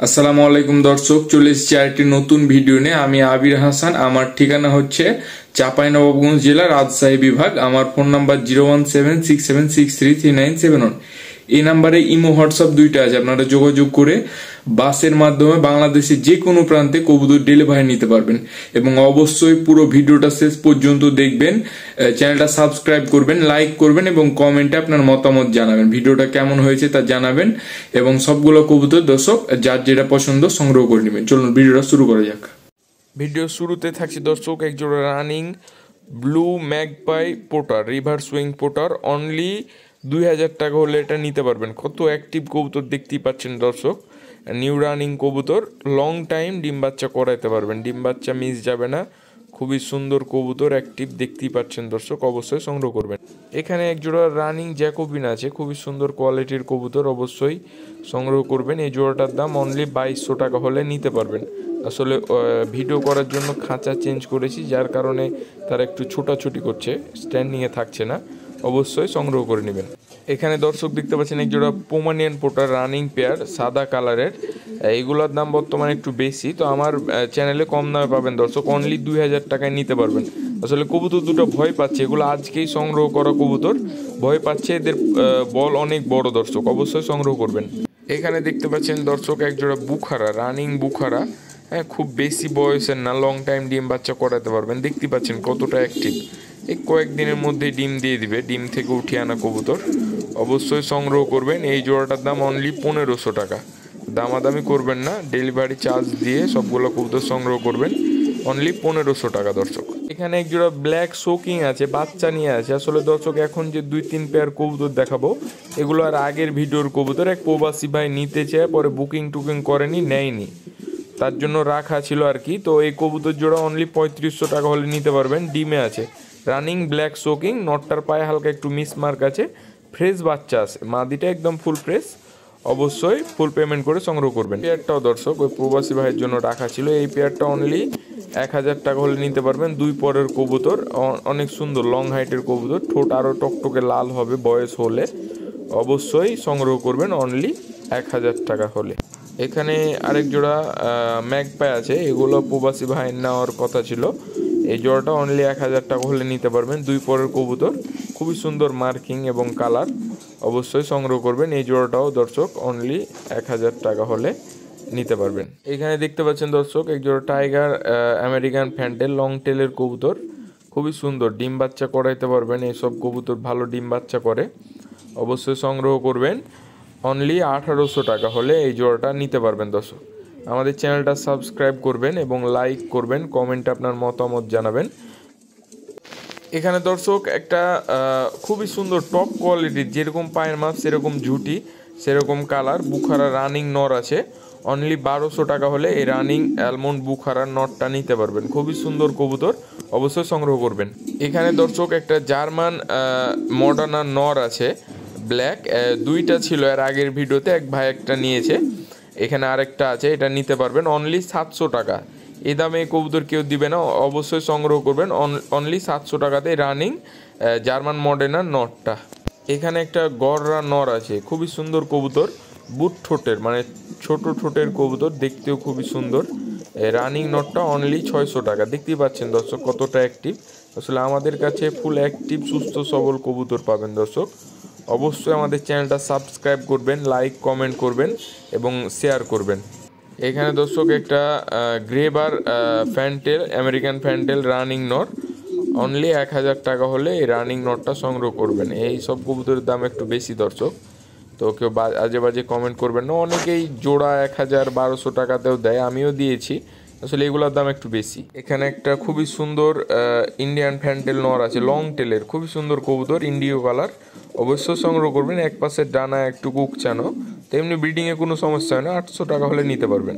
আসসালামু আলাইকুম দর্শক, চলে এসেছি আরেকটি নতুন ভিডিও নিয়ে। আমি আবির হাসান। আমার ঠিকানা হচ্ছে চাঁপাইনবাবগঞ্জ জেলা, রাজশাহী বিভাগ। আমার ফোন নাম্বার 01767633971। এই নাম্বারে ইমো হোয়াটসঅ্যাপ দুইটা আছে, আপনারা যোগাযোগ করে বাসের মাধ্যমে বাংলাদেশের যে কোনো প্রান্তে কবুতর ডেলিভারি নিতে পারবেন। এবং অবশ্যই পুরো ভিডিওটা শেষ পর্যন্ত দেখবেন, চ্যানেলটা সাবস্ক্রাইব করবেন, লাইক করবেন এবং কমেন্টে আপনার মতামত জানাবেন, ভিডিওটা কেমন হয়েছে তা জানাবেন। এবং সবগুলো কবুতর দর্শক যার যেটা পছন্দ সংগ্রহ করে নেবেন। চলুন ভিডিওটা শুরু করা যাক। ভিডিও শুরুতে থাকছে দর্শক একজোড়া running blue magpie potter, river swing potter. Only 2000 টাকা হলে এটা নিতে পারবেন। কত অ্যাক্টিভ কবুতর দেখতেই পাচ্ছেন দর্শক, নিউ রানিং কবুতর। লং টাইম ডিম বাচ্চা করাইতে পারবেন, ডিম বাচ্চা মিস যাবে না। খুবই সুন্দর কবুতর, অ্যাক্টিভ দেখতেই পাচ্ছেন দর্শক, অবশ্যই সংগ্রহ করবেন। এখানে একজোড়া রানিং জ্যাকোবিন আছে, খুবই সুন্দর কোয়ালিটির কবুতর, অবশ্যই সংগ্রহ করবেন। এই জোড়াটার দাম অনলি 2200 টাকা হলে নিতে পারবেন। আসলে ভিডিও করার জন্য খাঁচা চেঞ্জ করেছি, যার কারণে তারা একটু ছোটাছুটি করছে, স্ট্যান্ডিংয়ে থাকছে না। অবশ্যই সংগ্রহ করে নেবেন। এখানে দর্শক দেখতে পাচ্ছেন একজোড়া পোমানিয়ান পোটার রানিং পেয়ার, সাদা কালারের। এইগুলোর দাম বর্তমানে একটু বেশি, তো আমার চ্যানেলে কম দামে পাবেন দর্শক, অনলি 2000 টাকায় নিতে পারবেন। আসলে কবুতর দুটো ভয় পাচ্ছে, এগুলো আজকেই সংগ্রহ করা কবুতর, ভয় পাচ্ছে, এদের বল অনেক বড় দর্শক, অবশ্যই সংগ্রহ করবেন। এখানে দেখতে পাচ্ছেন দর্শক একজোড়া বুখারা, রানিং বুখারা। হ্যাঁ, খুব বেশি বয়সের না, লং টাইম ডিম বাচ্চা করাতে পারবেন। দেখতে পাচ্ছেন কতটা অ্যাক্টিভ, এই কয়েকদিনের মধ্যে ডিম দিয়ে দিবে, ডিম থেকে উঠিয়ে আনা কবুতর, অবশ্যই সংগ্রহ করবেন। এই জোড়াটার দাম অনলি 1500 টাকা, দামাদামি করবেন না, ডেলিভারি চার্জ দিয়ে সবগুলো কবুতর সংগ্রহ করবেন, অনলি 1500 টাকা দর্শক। এখানে একজোড়া ব্ল্যাক শোকিং আছে, বাচ্চা নিয়ে আছে। আসলে দর্শক এখন যে 2-3 পেয়ার কবুতর দেখাবো, এগুলো আর আগের ভিডিওর কবুতর। এক প্রবাসী ভাই নিতে চায়, পরে বুকিং টুকিং করেনি, নেয়নি, তার জন্য রাখা ছিল আর কি। তো এই কবুতর জোড়া অনলি 3500 টাকা হলে নিতে পারবেন। ডিমে আছে, রানিং ব্ল্যাক শোকিং, নটটার পায়ে হালকা একটু মিস মার্ক আছে, ফ্রেশ বাচ্চা আছে, মাদিটা একদম ফুল ফ্রেশ। অবশ্যই ফুল পেমেন্ট করে সংগ্রহ করবেন। পেয়ারটাও দর্শক ওই প্রবাসী ভাইয়ের জন্য রাখা ছিল। এই পেয়ারটা অনলি 1000 টাকা হলে নিতে পারবেন। 2 পরের কবুতর, অনেক সুন্দর লং হাইটের কবুতর, ঠোঁট আরও টকটকে লাল হবে বয়স হলে, অবশ্যই সংগ্রহ করবেন অনলি 1000 টাকা হলে। এখানে আরেক জোড়া ম্যাগপাই আছে, এগুলো প্রবাসী ভাইয়ের নেওয়ার কথা ছিল। এই জোড়াটা অনলি 1000 টাকা হলে নিতে পারবেন। 2 পরের কবুতর, খুবই সুন্দর মার্কিং এবং কালার, অবশ্যই সংগ্রহ করবেন। এই জোড়াটাও দর্শক অনলি 1000 টাকা হলে নিতে পারবেন। এখানে দেখতে পাচ্ছেন দর্শক এক জোড়া টাইগার আমেরিকান ফ্যান্টেল লং টেলের কবুতর, খুবই সুন্দর, ডিম বাচ্চা করাইতে পারবেন। এইসব কবুতর ভালো ডিম বাচ্চা করে, অবশ্যই সংগ্রহ করবেন। অনলি 1800 টাকা হলে এই জোড়াটা নিতে পারবেন দর্শক। আমাদের চ্যানেলটা সাবস্ক্রাইব করবেন এবং লাইক করবেন, কমেন্টে আপনার মতামত জানাবেন। এখানে দর্শক একটা খুবই সুন্দর টপ কোয়ালিটির, যেরকম পায়ের মাপ সেরকম ঝুটি সেরকম কালার বুখারা রানিং নর আছে। অনলি 1200 টাকা হলে এই রানিং অ্যালমন্ড বুখারার নটটা নিতে পারবেন। খুবই সুন্দর কবুতর, অবশ্যই সংগ্রহ করবেন। এখানে দর্শক একটা জার্মান মডার্নার নর আছে, ব্ল্যাক, দুইটা ছিল এর আগের ভিডিওতে, এক ভাই একটা নিয়েছে, এখানে আরেকটা আছে, এটা নিতে পারবেন অনলি 700 টাকা। এই দামে কবুতর কেউ দিবে না, অবশ্যই সংগ্রহ করবেন অনলি 700 টাকাতে রানিং জার্মান মডার্নার নটটা। এখানে একটা গররা নর আছে, খুবই সুন্দর কবুতর, বুট ঠোঁটের মানে ছোট ঠোঁটের কবুতর, দেখতেও খুবই সুন্দর। রানিং নটটা অনলি 600 টাকা। দেখতেই পাচ্ছেন দর্শক কতটা অ্যাক্টিভ। আসলে আমাদের কাছে ফুল অ্যাক্টিভ সুস্থ সবল কবুতর পাবেন দর্শক। অবশ্যই আমাদের চ্যানেলটা সাবস্ক্রাইব করবেন, লাইক কমেন্ট করবেন এবং শেয়ার করবেন। এখানে দর্শক একটা গ্রেবার fantail American fantail running not, only 1000 টাকা হলে এই রানিং নটটা সংগ্রহ করবেন। এই সব কবুতরের দাম একটু বেশি দর্শক, তো কেউ আজে বাজে কমেন্ট করবেন না। অনেকেই জোড়া 1000-1200 টাকাতেও দেয়, আমিও দিয়েছি, আসলে এগুলোর দাম একটু বেশি। এখানে একটা খুবই সুন্দর ইন্ডিয়ান ফ্যান্টেল নর আছে, লং টেলের, খুবই সুন্দর কবুতর, ইন্ডিও কালার, অবশ্যই সংগ্রহ করবেন। এক পাশের ডানা একটু কুকচানো, তেমনি ব্রিডিংয়ে কোনো সমস্যা হয় না। 800 টাকা হলে নিতে পারবেন।